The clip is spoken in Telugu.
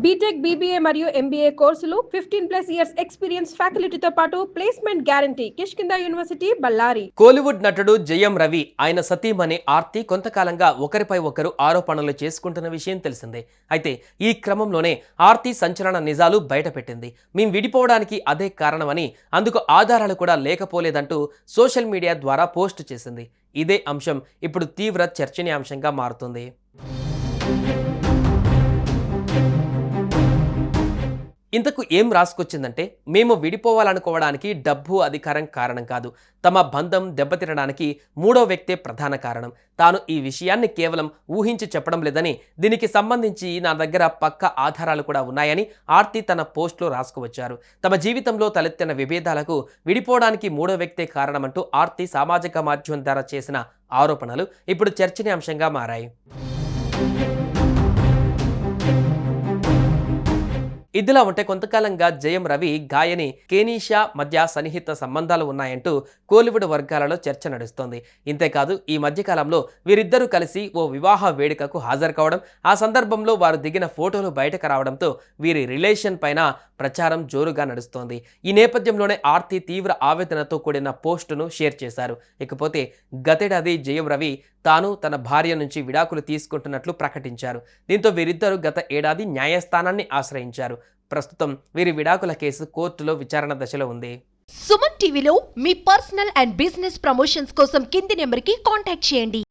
బీటెక్, బీబీఏ మరియు ఎంబీఏ కోర్సులు 15+ ఇయర్స్ ఎక్స్పీరియన్స్ ఫ్యాకల్టీతో పాటు placement guarantee. Kishkinda university, Ballari. Kollywood నటుడు జయం రవి ఆయన సతీమణి ఆర్తి కొంతకాలంగా ఒకరిపై ఒకరు ఆరోపణలు చేసుకుంటున్న విషయం తెలిసిందే. అయితే ఈ క్రమంలోనే ఆర్తి సంచలన నిజాలు బయటపెట్టింది. మేం విడిపోవడానికి అదే కారణమని, అందుకు ఆధారాలు కూడా లేకపోలేదంటూ సోషల్ మీడియా ద్వారా పోస్ట్ చేసింది. ఇదే అంశం ఇప్పుడు తీవ్ర చర్చనీయాంశంగా మారుతుంది. ఇంతకు ఏం రాసుకొచ్చిందంటే, మేము విడిపోవాలనుకోవడానికి డబ్బు, అధికారం కారణం కాదు. తమ బంధం దెబ్బతినడానికి మూడో వ్యక్తే ప్రధాన కారణం. తాను ఈ విషయాన్ని కేవలం ఊహించి చెప్పడం లేదని, దీనికి సంబంధించి నా దగ్గర పక్కా ఆధారాలు కూడా ఉన్నాయని ఆర్తి తన పోస్ట్లో రాసుకువచ్చారు. తమ జీవితంలో తలెత్తిన విభేదాలకు విడిపోవడానికి మూడో వ్యక్తే కారణమంటూ ఆర్తి సామాజిక మాధ్యమం ద్వారా చేసిన ఆరోపణలు ఇప్పుడు చర్చనీయాంశంగా మారాయి. ఇదిలా ఉంటే కొంతకాలంగా జయం రవి, గాయని కేనీషా మధ్య సన్నిహిత సంబంధాలు ఉన్నాయంటూ కోలీవుడ్ వర్గాలలో చర్చ నడుస్తోంది. ఇంతేకాదు ఈ మధ్యకాలంలో వీరిద్దరూ కలిసి ఓ వివాహ వేడుకకు హాజరు కావడం, ఆ సందర్భంలో వారు దిగిన ఫోటోలు బయటకు రావడంతో వీరి రిలేషన్ పైన ప్రచారం జోరుగా నడుస్తోంది. ఈ నేపథ్యంలోనే ఆర్తి తీవ్ర ఆవేదనతో కూడిన పోస్టును షేర్ చేశారు. ఇకపోతే గతేడాది జయం రవి తాను తన భార్య నుంచి విడాకులు తీసుకుంటున్నట్లు ప్రకటించారు. దీంతో వీరిద్దరూ గత ఏడాది న్యాయస్థానాన్ని ఆశ్రయించారు. ప్రస్తుతం వీరి విడాకుల కేసు కోర్టులో విచారణ దశలో ఉంది. సుమన్ టీవీలో మీ పర్సనల్ అండ్ బిజినెస్ ప్రమోషన్స్ కోసం కింది నెంబర్కి కాంటాక్ట్ చేయండి.